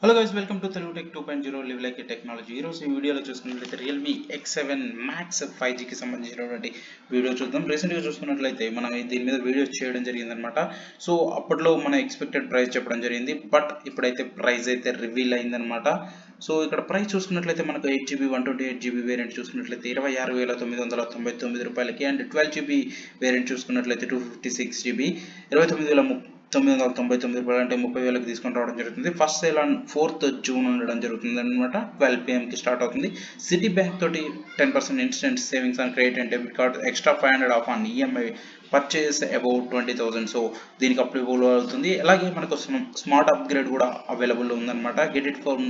Hello guys, welcome to TeluguTech 2.0 Live Like a Technology. ఈరోజు ఈ వీడియోలో చూసుకున్నట్లయితే Realme X7 Max 5Gకి సంబంధించినటువంటి వీడియో చూద్దాం. రీసెంట్గా చూసుకున్నట్లయితే మనం దీని మీద వీడియో చేయడం జరిగిందనమాట. సో అప్పట్లో మన ఎక్స్పెక్టెడ్ ప్రైస్ చెప్పడం జరిగింది, బట్ ఇప్పుడైతే ప్రైస్ అయితే రివీల్ అయిందనమాట. సో ఇక్కడ ప్రైస్ చూసుకున్నట్లయితే మనకు 8GB 128GB వేరియంట్ చూసుకున్నట్లయితే 26,999 రూపాయలకి, అండ్ 12GB వేరియంట్ చూసుకున్నట్లయితే 256GB 29,999 రూపాయలు, అంటే 30,000కి తీసుకొని రావడం జరుగుతుంది. First sale on 4th June ఉండడం జరుగుతుంది అనమాట. 12 PM స్టార్ట్ అవుతుంది. సిటీ బ్యాంక్ తోటి 10% instant savings on credit and debit card, extra 500 of on EMI purchase above 20,000. So దీనికి అప్లికబుల్ అవుతుంది. అలాగే మనకు స్మార్ట్ అప్గ్రేడ్ కూడా అవైలబుల్ ఉందన్నమాట. గెట్ ఇట్ ఫర్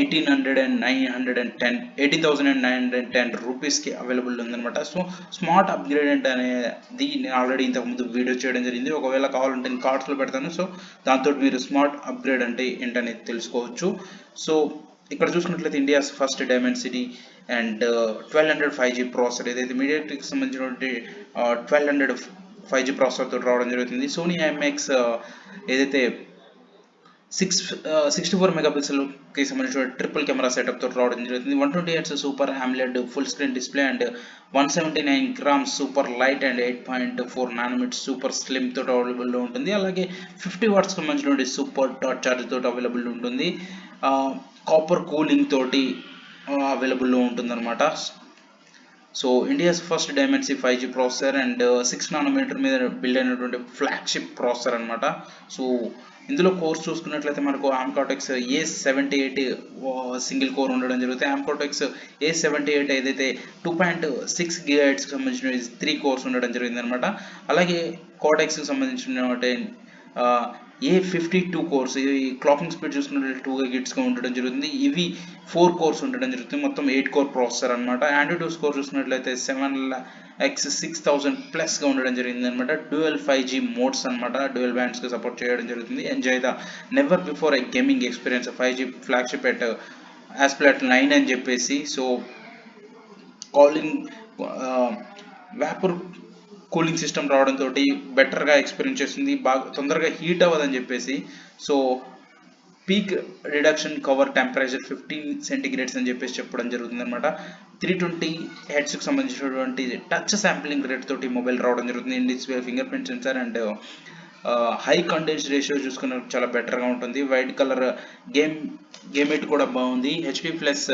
18,910 రూపీస్కి అవైలబుల్ ఉందన్నమాట. సో స్మార్ట్ అప్గ్రేడ్ అనేది నేను ఆల్రెడీ ఇంతకుముందు వీడియో చేయడం జరిగింది. ఒకవేళ కావాలంటే నేను కార్డ్స్లో పెడతాను. సో దాంతో మీరు స్మార్ట్ అప్గ్రేడ్ అంటే ఏంటనేది తెలుసుకోవచ్చు. సో ఇక్కడ చూసుకున్నట్లయితే India's first diamond city and 1200 5G processor, ఏదైతే మీడియాటెక్ సంబంధించినటువంటి 1200 5G ప్రాసెసర్ తోటి రావడం జరుగుతుంది. సోనీ ఐఎంఎక్స్ ఏదైతే 64 మెగాపిక్సెల్కి సంబంధించిన ట్రిపుల్ కెమెరా సెటప్ తోటి రావడం జరుగుతుంది. 120Hz super AMOLED full screen display and 179 grams super light and 8.4 nanometre super slim తోటి అవైలబుల్లో ఉంటుంది. అలాగే 50 వాట్స్కి సంబంధించిన సూపర్ టార్చ్ చార్జ్ తోటి అవైలబుల్ ఉంటుంది. కాపర్ కూలింగ్ తోటి అవైలబుల్లో ఉంటుందన్నమాట. So India's first Dimensity 5G processor and 6 nanometre మీద బిల్డ్ అయినటువంటి ఫ్లాగ్షిప్ ప్రాసెసర్ అనమాట. సో ఇందులో కోర్స్ చూసుకున్నట్లయితే మనకు ఆమ్కాటెక్స్ A78 సింగిల్ కోర్ ఉండడం జరుగుతుంది. ఆమ్కాటెక్స్ A78 ఏదైతే 2.6 GHz సంబంధించిన 3 కోర్స్ ఉండడం జరిగింది అనమాట. అలాగే కోటెక్స్కి సంబంధించిన A52 కోర్స్, ఇది క్లాకింగ్ స్పీడ్ చూసుకున్నట్లయితే 2 GHz ఉండడం జరుగుతుంది. ఇవి 4 కోర్స్ ఉండడం జరుగుతుంది. మొత్తం 8 కోర్ ప్రాసెసర్ అనమాట. ఆండ్రాయిడ్ స్కోర్ చూసుకున్నట్లయితే 7,6000 ప్లస్గా ఉండడం జరిగింది అనమాట. డ్యూయల్ 5G మోడ్స్ అనమాట, డ్యూయల్ బ్యాండ్స్కి సపోర్ట్ చేయడం జరుగుతుంది. Enjoy the never before a gaming experience 5G flagship at Asphalt 9 అని చెప్పేసి. సో కాలింగ్ వ్యాపర్ కూలింగ్ సిస్టమ్ రావడంతో బెటర్గా ఎక్స్పీరియన్స్ చేస్తుంది, బాగా తొందరగా హీట్ అవ్వదని చెప్పేసి. So peak reduction cover temperature 15 centigrades అని చెప్పేసి చెప్పడం జరుగుతుంది అనమాట. 320 హెడ్స్కి సంబంధించినటువంటి టచ్ శాంప్లింగ్ రేట్ తోటి మొబైల్ రావడం జరుగుతుంది. In display finger print censor and high condense ratio చూసుకున్న చాలా బెటర్గా ఉంటుంది. వైట్ కలర్ గేమెట్ కూడా బాగుంది. హెచ్పి ప్లస్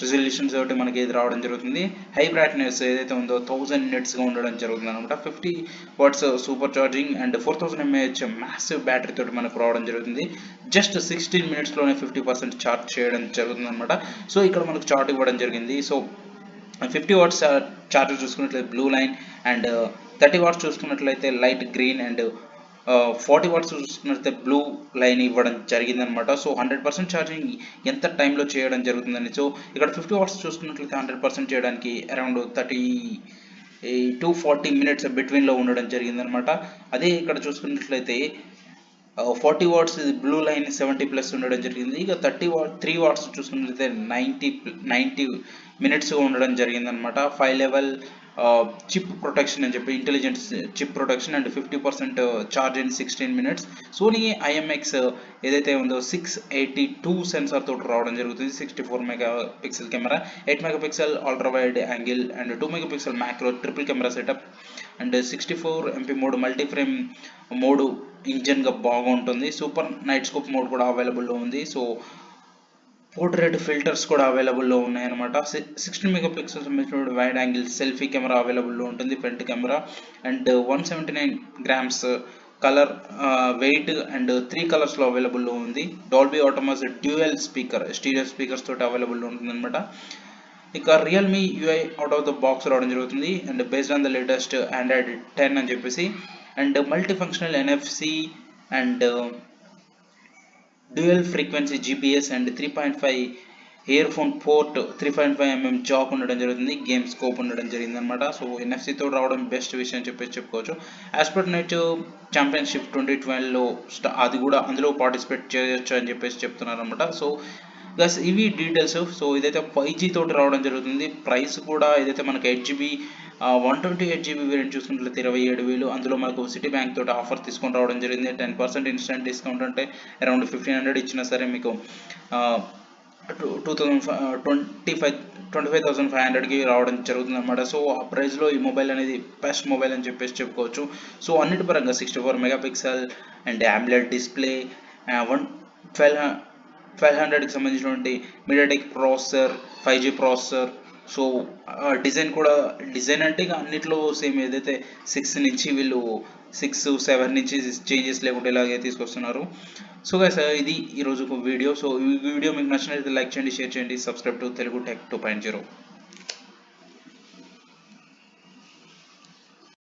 రిజల్యూషన్స్ తోటి మనకి ఇది రావడం జరుగుతుంది. హై బ్రైట్నెస్ ఏదైతే ఉందో 1000 నిట్స్గా ఉండడం జరుగుతుంది అనమాట. 50 watts super charging and 4000 mAh massive battery తోటి మనకు రావడం జరుగుతుంది. జస్ట్ 16 minutesలోనే 50% ఛార్జ్ చేయడం జరుగుతుంది అనమాట. సో ఇక్కడ మనకు చార్ట్ ఇవ్వడం జరిగింది. సో 50 వాట్స్ ఛార్జర్ చూసుకున్నట్లయితే బ్లూ లైన్ అండ్ 30 వాట్స్ చూసుకున్నట్లయితే లైట్ గ్రీన్ అండ్ 40 వాట్స్ చూసుకున్నట్లయితే బ్లూ లైన్ ఇవ్వడం జరిగిందనమాట. సో 100% ఛార్జింగ్ ఎంత టైంలో చేయడం జరుగుతుందని. సో ఇక్కడ 50 వాట్స్ చూసుకున్నట్లయితే 100% చేయడానికి అరౌండ్ 30 to 40 minutes బిట్వీన్లో ఉండడం జరిగిందనమాట. అదే ఇక్కడ చూసుకున్నట్లయితే 40 వాట్స్ బ్లూ లైన్ 70+ ఉండడం జరిగింది. ఇక 3 వాట్స్ చూసుకున్నట్లయితే 90 minutes ఉండడం జరిగిందనమాట. 5 level చిప్ ప్రొటెక్షన్ అని చెప్పి, intelligent chip protection and 50% charge in 16 minutes. Sony IMX ఏదైతే ఉందో 682 సెన్సార్ తోటి రావడం జరుగుతుంది. 64 megapixel camera, 8 megapixel ultra wide angle and 2 megapixel macro triple camera setup and 64 MP mode, multi frame mode ఇంజన్గా బాగుంటుంది. Super night scope mode కూడా అవైలబుల్లో ఉంది. సో పోర్ట్రేట్ ఫిల్టర్స్ కూడా అవైలబుల్లో ఉన్నాయన్నమాట. 16 మెగాపిక్సెల్ సంబంధించిన వైడ్ యాంగిల్ సెల్ఫీ కెమెరా అవైలబుల్లో ఉంటుంది, front camera and 179 grams colour weight and 3 కలర్స్లో అవైలబుల్లో ఉంది. Dolby Atmos dual speaker, stereo speakers తోటి అవైలబుల్లో ఉంటుంది అనమాట. ఇక Realme UI out of the box రావడం జరుగుతుంది and based on the latest Android 10 అని చెప్పేసి, and multi functional NFC and dual frequency GPS and 3.5 ear phone port, 3.5 mm jack ఉండడం జరుగుతుంది. గేమ్ స్కోప్ ఉండడం జరిగింది అనమాట. సో ఎన్ఎఫ్సితో రావడం బెస్ట్ విషయం అని చెప్పేసి చెప్పుకోవచ్చు. ఆస్పర్ట్ నైట్ ఛాంపియన్షిప్ 2012లో అది కూడా అందులో పార్టిసిపేట్ చేయొచ్చు అని చెప్పేసి చెప్తున్నారు అనమాట. సో ప్లస్ ఇవి డీటెయిల్స్. సో ఇదైతే 5G తోటి రావడం జరుగుతుంది. ప్రైస్ కూడా ఏదైతే మనకి 8GB 128GB వేరియంట్ చూసుకున్నట్లయితే 27,000. అందులో మనకు సిటీ బ్యాంక్ తోటి ఆఫర్ తీసుకొని రావడం జరిగింది. 10% ఇన్స్టెంట్ డిస్కౌంట్ అంటే అరౌండ్ 1500 ఇచ్చినా సరే మీకు 25,500కి రావడం జరుగుతుంది అనమాట. సో ఆ ప్రైస్లో ఈ మొబైల్ అనేది బెస్ట్ మొబైల్ అని చెప్పేసి చెప్పుకోవచ్చు. సో అన్నిటి పరంగా 64 మెగాపిక్సెల్ అండ్ AMOLED డిస్ప్లే, 1200కి సంబంధించినటువంటి MediaTek processor, 5G processor. So design కూడా, డిజైన్ అంటే ఇక అన్నిట్లో సేమ్, ఏదైతే 6 నుంచి చేంజెస్ లేకుండా ఇలాగే తీసుకొస్తున్నారు. సో గైస్, ఇది ఈరోజు ఒక వీడియో. సో ఈ వీడియో మీకు నచ్చినట్లయితే లైక్ చేయండి, షేర్ చేయండి, సబ్స్క్రైబ్ టు తెలుగు టెక్ 2.0.